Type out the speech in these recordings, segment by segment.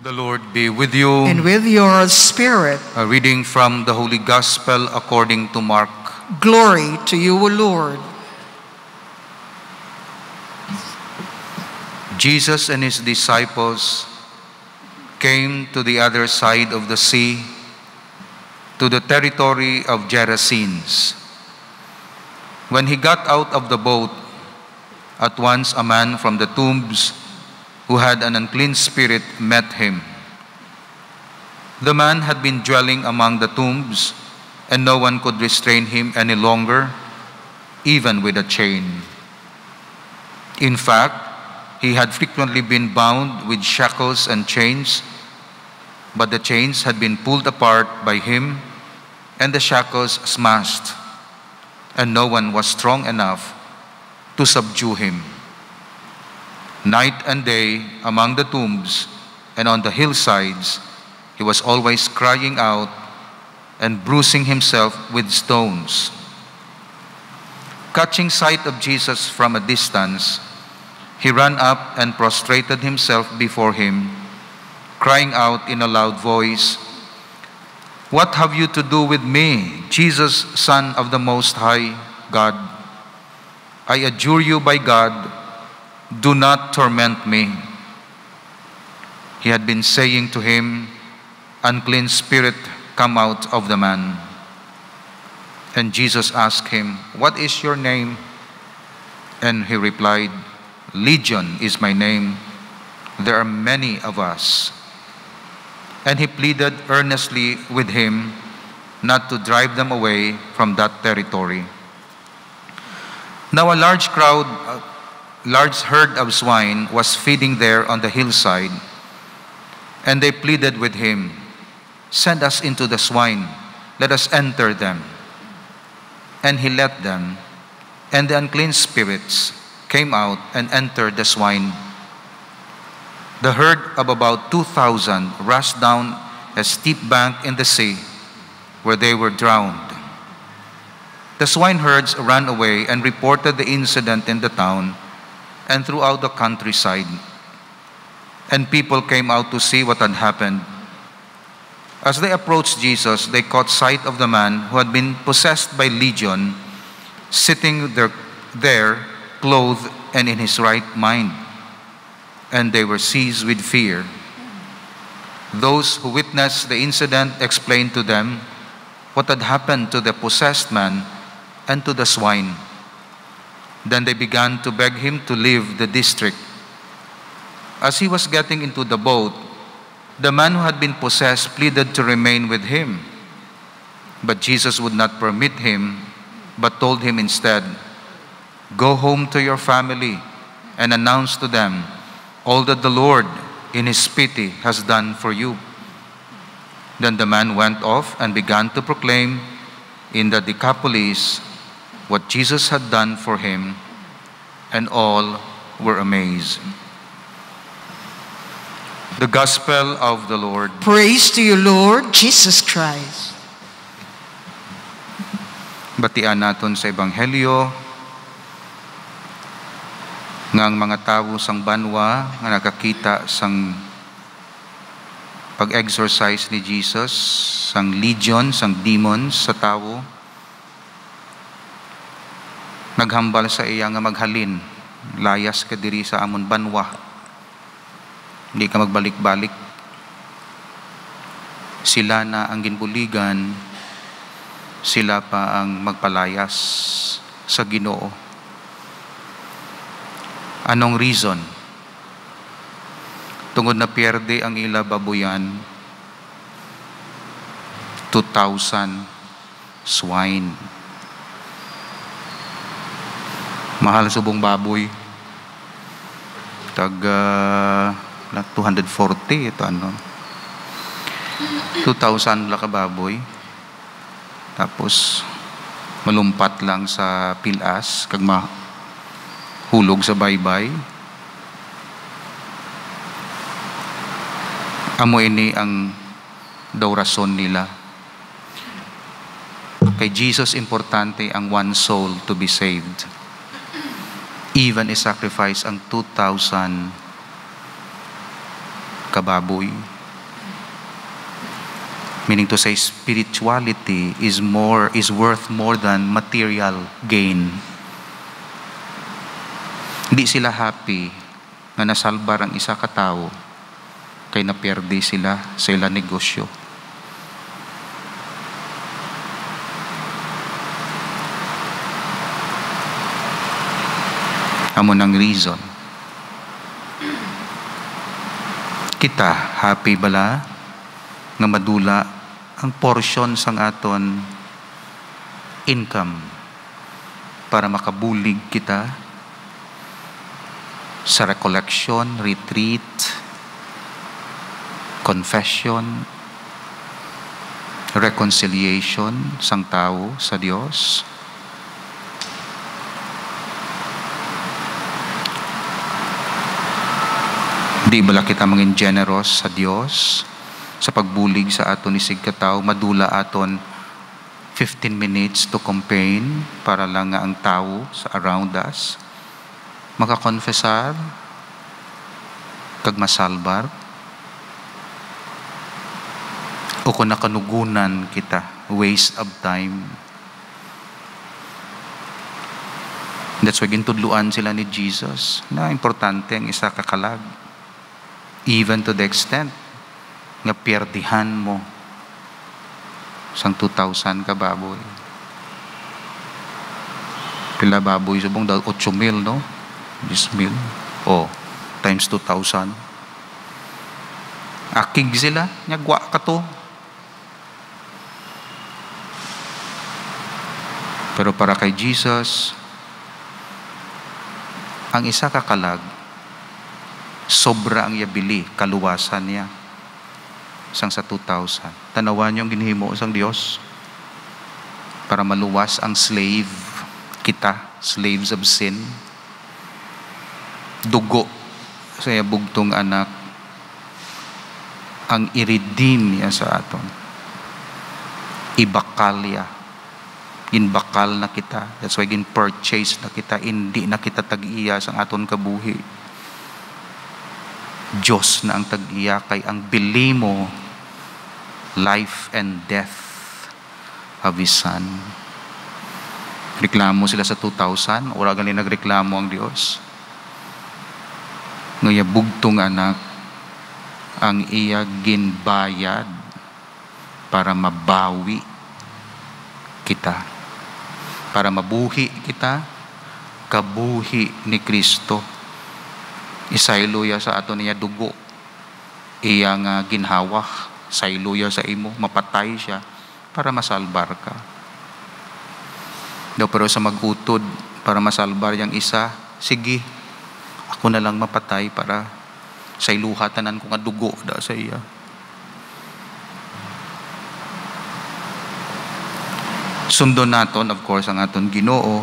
The Lord be with you. And with your spirit. A reading from the Holy Gospel according to Mark. Glory to you, O Lord. Jesus and his disciples came to the other side of the sea, to the territory of Gerasenes. When he got out of the boat, at once a man from the tombs who had an unclean spirit met him. The man had been dwelling among the tombs, and no one could restrain him any longer, even with a chain. In fact, he had frequently been bound with shackles and chains, but the chains had been pulled apart by him, and the shackles smashed, and no one was strong enough to subdue him. Night and day, among the tombs and on the hillsides, he was always crying out and bruising himself with stones. Catching sight of Jesus from a distance, he ran up and prostrated himself before him, crying out in a loud voice, "What have you to do with me, Jesus, Son of the Most High God? I adjure you by God, do not torment me." He had been saying to him, "Unclean spirit, come out of the man." And Jesus asked him, "What is your name?" And he replied, "Legion is my name. There are many of us." And he pleaded earnestly with him not to drive them away from that territory. Now a large herd of swine was feeding there on the hillside, and they pleaded with him, "Send us into the swine, let us enter them." And he let them, and the unclean spirits came out and entered the swine. The herd of about 2,000 rushed down a steep bank in the sea, where they were drowned. The swineherds ran away and reported the incident in the town and throughout the countryside. And people came out to see what had happened. As they approached Jesus, they caught sight of the man who had been possessed by legion, sitting there clothed and in his right mind. And they were seized with fear. Those who witnessed the incident explained to them what had happened to the possessed man and to the swine. Then they began to beg him to leave the district. As he was getting into the boat, the man who had been possessed pleaded to remain with him. But Jesus would not permit him, but told him instead, "Go home to your family and announce to them all that the Lord in his pity has done for you." Then the man went off and began to proclaim in the Decapolis what Jesus had done for him, and all were amazed. The Gospel of the Lord. Praise to you, Lord Jesus Christ. Batian naton sa Ebanghelyo nga ang mga tawo sang banwa nga nakakita sang pag-exorcise ni Jesus, sang legion, sang demons sa tawo, naghambal sa iya nga maghalin, layas ka diri sa amon banwa, hindi ka magbalik-balik. Sila na ang ginbuligan, sila pa ang magpalayas sa Ginoo. Anong reason? Tungod na pierde ang ila babuyan, 2,000 swine. Mahal subong baboy. Tag 240 ito ano. 2,000 la ka baboy. Tapos malumpat lang sa pilas kag mahulog sa baybay. Amo ini ang daw rason nila. Kay Jesus importante ang one soul to be saved. Even i-sacrifice ang 2,000 kababoy Meaning to say, spirituality is worth more than material gain. Hindi sila happy nga nasalbar ang isa ka tao kay naperde sila sa ilang negosyo. Amo ng reason. Kita happy bala nga madula ang portion sang aton income para makabulig kita sa recollection, retreat, confession, reconciliation sang tao sa Dios. Di bala kita mangin generous sa Dios sa pagbulig sa aton isig kataw, madula aton 15 minutes to campaign para lang nga ang tao sa around us makakonfesar kag masalbar o kung nakanugunan kita, waste of time. That's why gintudluan sila ni Jesus na importante ang isa kakalag, even to the extent nga perdihan mo sang 2,000 ka baboy. Pila baboy subong 8,000, no? 10,000. Oh, times 2,000. Akig sila, nyagwa ka to. Pero para kay Jesus, ang isa kakalag, sobra ang yabili, kaluwasan niya. Sang sa 2,000. Tanawan yung ginhimo sang Dios para maluwas ang slave kita, slaves of sin. Dugo sa bugtong anak ang i-redeem niya sa aton. Ibakal niya. Ginbakal na kita. That's why gin-purchase na kita. Hindi na kita tag-iya sang aton kabuhi. Diyos na ang tag-iya kay ang bili mo life and death of His Son. Reklamo sila sa 2,000. Wala galing nagreklamo ang Diyos. Ngaya bugtong anak ang iya ginbayad para mabawi kita. Para mabuhi kita kabuhi ni Kristo. Isayluya sa ato niya dugo. Iya nga ginhawak. Sayluya sa imo, mapatay siya para masalbar ka. Pero sa magutod para masalbar yang isa, sige, ako na lang mapatay para sayluhatanan ko nga dugo da sa iya. Sundon naton, of course, ang aton Ginoo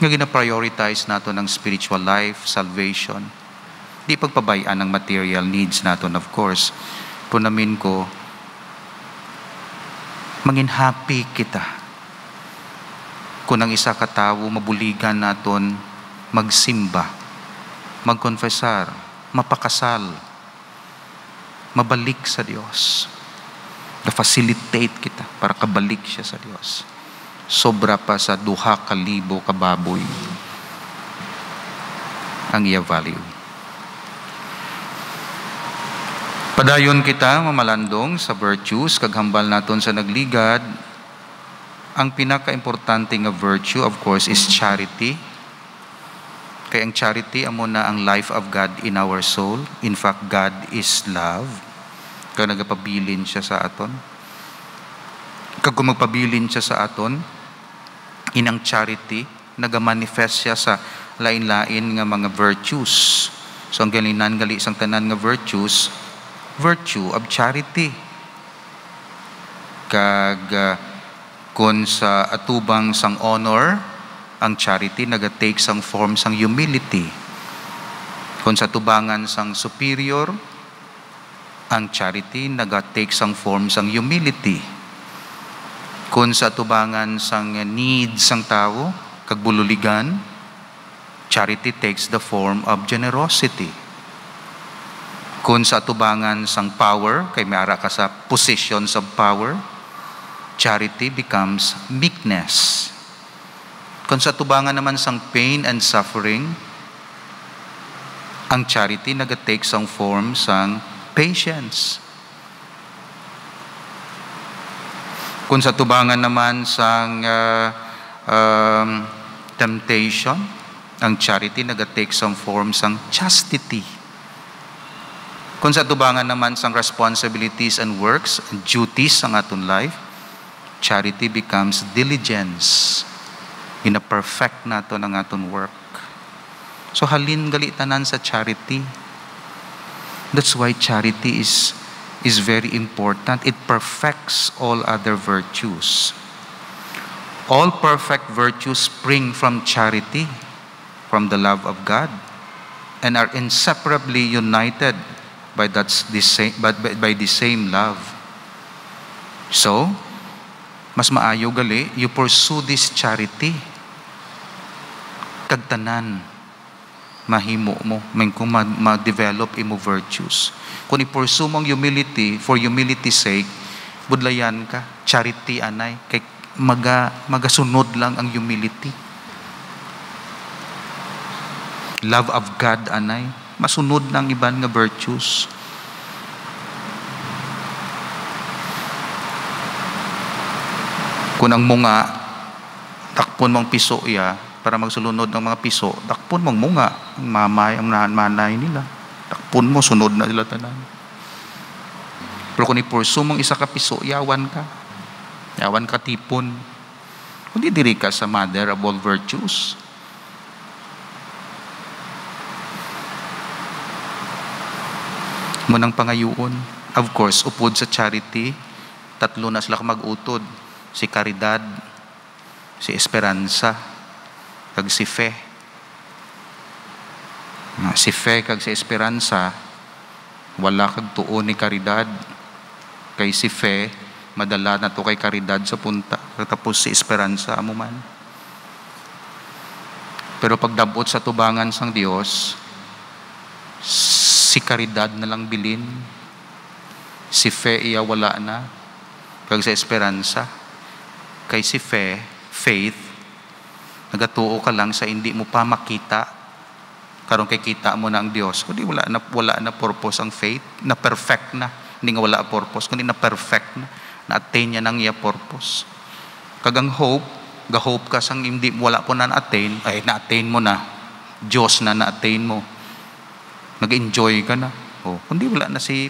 nga gina-prioritize naton ang spiritual life, salvation. Di pagpabayaan ang material needs naton, of course. Punamin ko, mangin happy kita kung ang isa katawo mabuligan naton magsimba, magkonfesar, mapakasal, mabalik sa Diyos. Na-facilitate kita para kabalik siya sa Diyos. Sobra pa sa 2,000 kababoy ang iya value. Padayon kita mamalandong sa virtues, kaghambal naton sa nagligad. Ang pinaka-importante nga virtue, of course, is charity. Kaya ang charity, amo na ang life of God in our soul. In fact, God is love. Kaya nagapabilin siya sa aton. Kag kung magpabilin siya sa aton, inang charity, nagamanifest siya sa lain-lain nga mga virtues. So ang galinan gali isang tanan nga virtues, virtue of charity. Kag kung sa atubang sang honor, ang charity nagatake sang form sang humility. Kung sa tubangan sang superior, ang charity nagatake sang form sang humility. Kung sa tubangan sang needs sang tao, kag bululigan, charity takes the form of generosity. Kung sa atubangan sang power, kay may ara ka sa positions of power, charity becomes meekness. Kung sa atubangan naman sang pain and suffering, ang charity nagatake sang form sang patience. Kung sa tubangan naman sang temptation, ang charity nagatake sang form sang chastity. Kung sa tubangan naman sang responsibilities and works and duties sang aton life, charity becomes diligence. Ina-perfect nato ang aton work. So halin galitanan sa charity. That's why charity is very important. It perfects all other virtues. All perfect virtues spring from charity, from the love of God, and are inseparably united by the same love. So, mas maayo gali, you pursue this charity. Kagtanan, mahimo mo, kung ma-develop imo virtues. Kung i-pursue mong humility, for humility's sake, budlayan ka, charity anay, kay magasunod lang ang humility. Love of God anay, masunod lang iban nga virtues. Kung ang munga, takpon mong piso iya, para magsulunod ng mga piso, takpon mong munga, ang mamay, ang manay nila. Takpon mo, sunod na sila tanan. Pero kung ipursu mong isa ka piso, yawan ka. Yawan ka tipon. Kundi diri ka sa mother of all virtues. Munang pangayuon. Of course, upod sa charity, tatlo na sila mag-utod. Si Caridad, si Esperanza, kag si Fe. Si Fe kag si Esperanza, wala kag tuon ni Caridad. Kay si Fe, madala na to kay Caridad sa punta. Tapos si Esperanza, amo man. Pero pagdabot sa tubangan sang Dios, si Caridad na lang bilin. Si Fe iya wala na. Kag si Esperanza. Kay si Fe, faith, nagatuo ka lang sa hindi mo pa makita. Karon kay kita mo na ang Dios. Kundi wala na purpose ang faith, na perfect na. Hindi nga wala purpose, kundi na perfect na. Na-attain niya nang iya purpose. Kagang hope, ga-hope ka sang hindi wala po na na-attain, ay na-attain mo na. Diyos na na-attain mo. Nag-enjoy ka na. Oh, kundi wala na si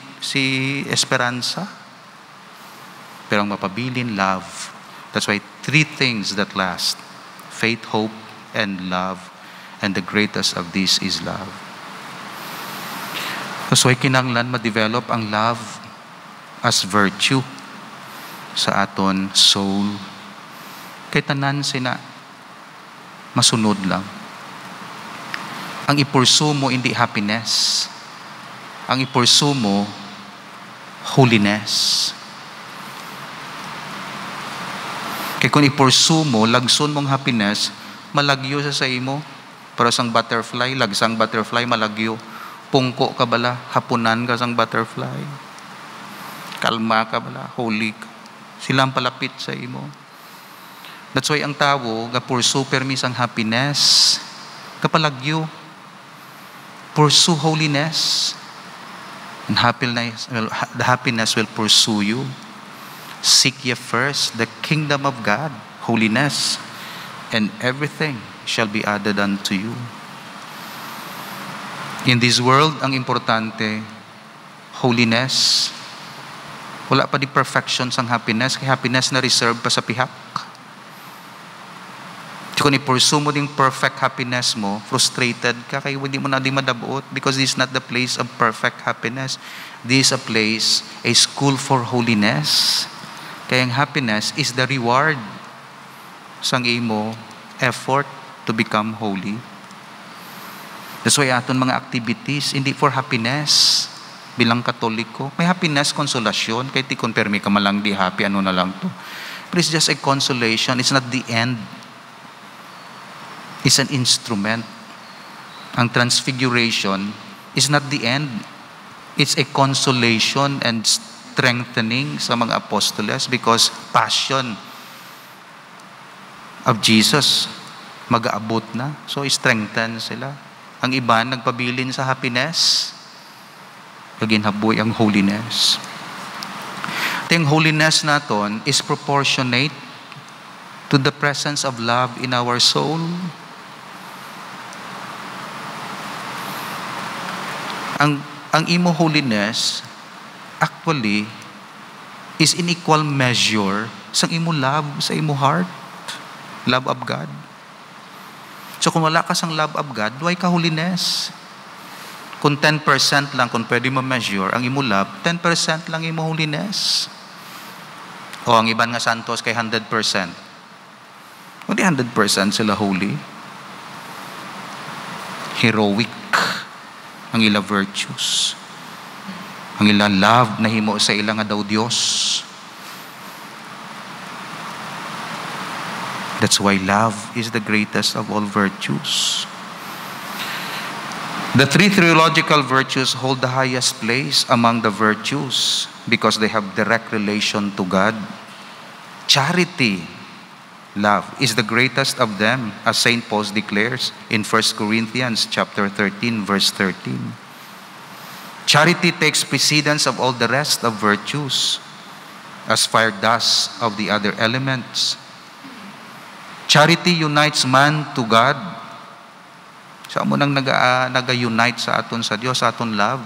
Esperanza. Pero ang mapabilin, love. That's why 3 things that last: faith, hope, and love. And the greatest of these is love. That's why kinanglan ma-develop ang love as virtue sa aton soul. Kay tanan sina masunod lang. Ang ipursu mo hindi happiness. Ang ipursu mo holiness. Kaya kung ipursu mo, lagson mong happiness, malagyo sa imo. Pero sang butterfly, lagsang butterfly, malagyo. Pungko ka bala, hapunan ka sang butterfly. Kalma ka bala, holy ka. Silang palapit sa imo. That's why ang tao, ga-pursue permis ang happiness, kapalagyo. Pursue holiness. And the happiness will pursue you. Seek ye first the kingdom of God, holiness, and everything shall be added unto you. In this world, ang importante, holiness. Wala pa di perfection sang happiness, kaya happiness na reserve pa sa pihak. Kung i-pursue mo ding perfect happiness mo, frustrated ka, kaya hindi mo na di madabuot, because this is not the place of perfect happiness. This is a place, a school for holiness. Kaya ang happiness is the reward sang imo effort to become holy. That's why aton mga activities, hindi for happiness. Bilang Katoliko, may happiness, konsolasyon. Kaya ti konpermi ka malang di happy, ano na lang to. But it's just a consolation. It's not the end. It's an instrument. Ang transfiguration is not the end. It's a consolation and strengthening sa mga apostoles because passion of Jesus mag-aabot na. So, strengthen sila. Ang iba, nagpabilin sa happiness. Kaginhaboy ang holiness. Yung holiness naton is proportionate to the presence of love in our soul. Ang imo holiness actually is in equal measure sa imo love, sa imo heart. Love of God. So kung wala ka sang love of God, why ka holiness? Kung 10% lang, kung pwede mo measure, ang imo love, 10% lang imo holiness. O ang iban nga santos kay 100%. Hindi 100% sila holy. Heroic ang ila virtues. Ang ila love na himo sa ila nga daw Dios. That's why love is the greatest of all virtues. The three theological virtues hold the highest place among the virtues because they have direct relation to God. Charity, love, is the greatest of them, as St. Paul declares in 1 Corinthians chapter 13, verse 13. Charity takes precedence of all the rest of virtues, as fire does of the other elements. Charity unites man to God. Sa mo nang naga-unite sa aton sa Dios, sa aton love.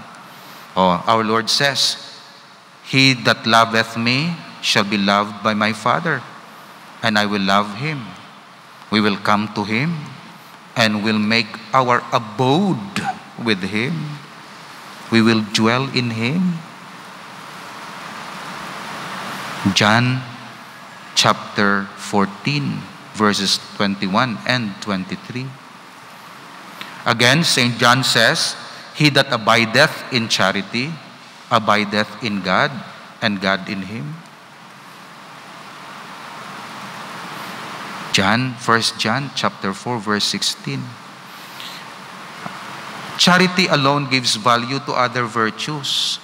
Our Lord says, "He that loveth me shall be loved by my Father, and I will love him. We will come to him and will make our abode with him. We will dwell in him." John chapter 14, verses 21 and 23. Again, St. John says, "He that abideth in charity abideth in God, and God in him." 1 John chapter 4, verse 16. Charity alone gives value to other virtues.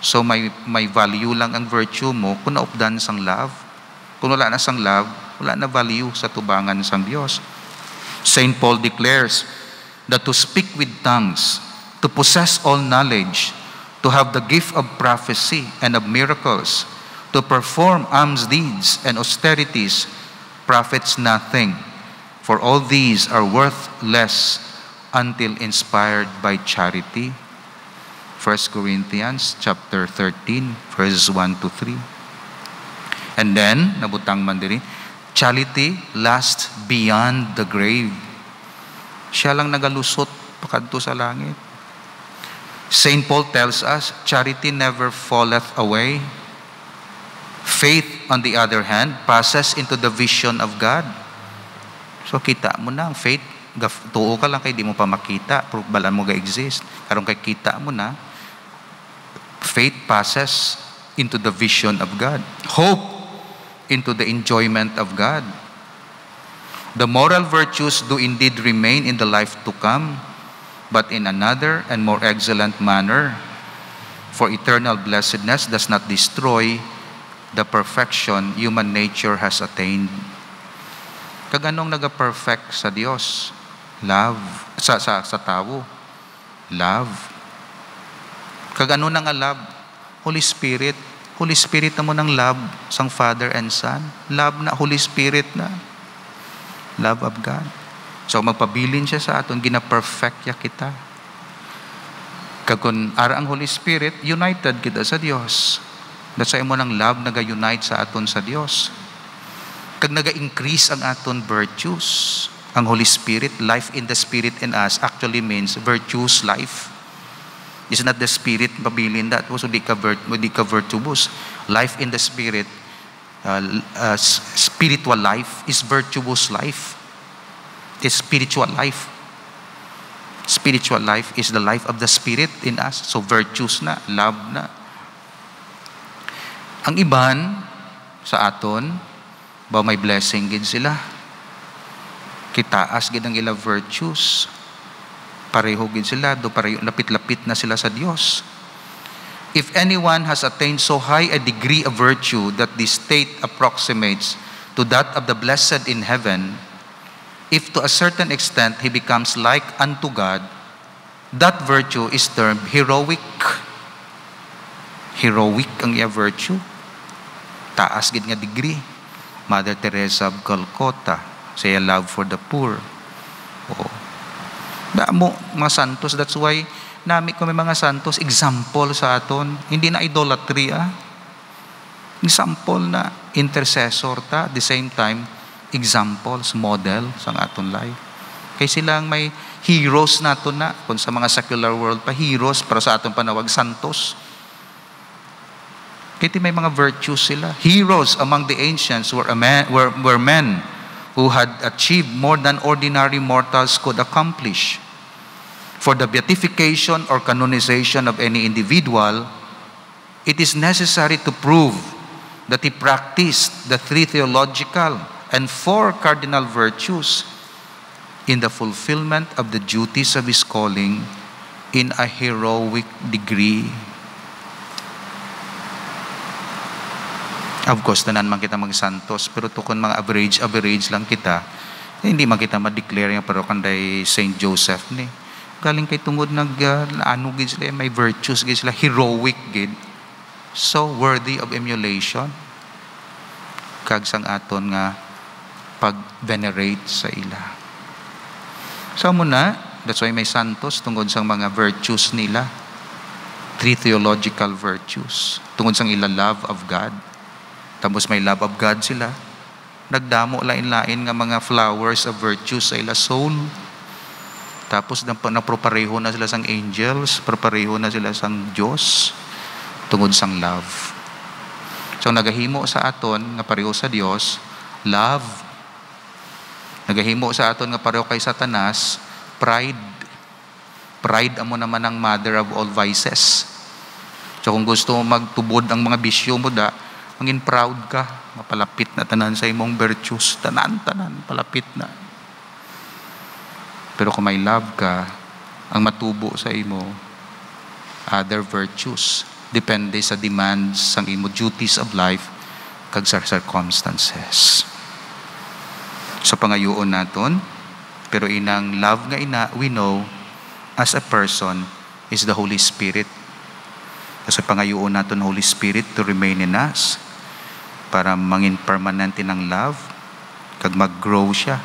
So may value lang ang virtue mo kung naupdan sang love. Kung wala na sang love, wala na value sa tubangan sang Dios. St. Paul declares that to speak with tongues, to possess all knowledge, to have the gift of prophecy and of miracles, to perform alms deeds and austerities, profits nothing, for all these are worth less until inspired by charity. 1 Corinthians chapter 13, verses 1 to 3. And then, nabutang man diri, charity lasts beyond the grave. Siya lang nagalusot pakadto sa langit. St. Paul tells us, charity never falleth away. Faith, on the other hand, passes into the vision of God. So kita mo na ang faith, tuo ka lang kay di mo pa makita, pero balan mo ga-exist. Karong kay kita mo na, faith passes into the vision of God. Hope into the enjoyment of God. The moral virtues do indeed remain in the life to come, but in another and more excellent manner. For eternal blessedness does not destroy the perfection human nature has attained. Kaganong naga-perfect sa Dios? Love. Sa tao? Love. Kagano na nga love? Holy Spirit. Holy Spirit na mo ng love sang Father and Son. Love na, Holy Spirit na. Love of God. So magpabilin siya sa aton, gina-perfect ya kita. Kagkun ara ang Holy Spirit, united kita sa Dios. That's why mo ng love naga-unite sa aton sa Dios. Kag naga-increase ang aton virtues. Ang Holy Spirit, life in the Spirit in us actually means virtuous life. It's not the Spirit pabilin that was di ka virtuous. Life in the Spirit, spiritual life is virtuous life. It's spiritual life. Spiritual life is the life of the Spirit in us. So virtues na, love na. Ang iban sa aton, ba may blessing gid sila. Kitaas gid ang ila virtues. Pareho gid sila, do pareho lapit-lapit na sila sa Dios. If anyone has attained so high a degree of virtue that the state approximates to that of the blessed in heaven, if to a certain extent he becomes like unto God, that virtue is termed heroic. Heroic ang iya virtue. Taas gid nga degree. Mother Teresa of Calcutta, say a love for the poor. Oh. Damo mga santos, that's why nami ko may mga santos example sa aton, hindi na idolatry example na intercessor ta, at the same time examples, model sa aton life. Kay silang may heroes nato na, kung sa mga secular world pa heroes, pero sa aton panawag santos. Kaya may mga virtues sila. Heroes among the ancients were men who had achieved more than ordinary mortals could accomplish. For the beatification or canonization of any individual, it is necessary to prove that he practiced the 3 theological and 4 cardinal virtues in the fulfillment of the duties of his calling in a heroic degree. Of course, tanan man kita mag-santos, pero tukon mga average lang kita, hindi man kita ma-declare nga pero kanday Saint Joseph ni. Galing kay tungod ano gid sila, may virtues gid sila, heroic gid. So worthy of emulation. Kag sang aton nga pag-venerate sa ila. So muna, that's why may santos tungod sang mga virtues nila. 3 theological virtues. Tungod sang ila love of God. Tapos may love of God sila. Nagdamo lain-lain nga mga flowers of virtues sa ila soul. Tapos napropareho na sila sang angels, propareho na sila sang Diyos, tungod sang love. So nagahimo sa aton nga pareho sa Dios, love. Nagahimo sa aton nga pareho kay Satanas, pride. Pride amo naman ang mother of all vices. So kung gusto mo magtubod ang mga bisyo mo mangin proud ka, mapalapit na tanan sa imong virtues, tanan, palapit na. Pero kung may love ka, ang matubo sa imo, other virtues, depende sa demands sang imo duties of life, kag sa circumstances. So pangayoon naton, pero inang love nga ina, we know, as a person, is the Holy Spirit. Kasi pangayoon naton Holy Spirit to remain in us, para mangin permanente ng love, kag mag-grow siya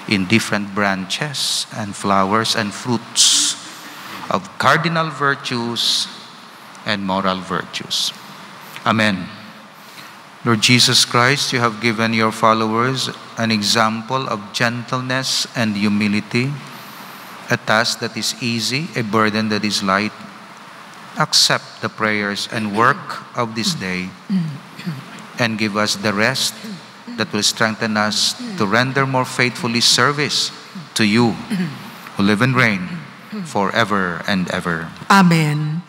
in different branches and flowers and fruits of cardinal virtues and moral virtues. Amen. Lord Jesus Christ, you have given your followers an example of gentleness and humility, a task that is easy, a burden that is light. Accept the prayers and work of this day, and give us the rest that will strengthen us to render more faithfully service to you, who live and reign forever and ever. Amen.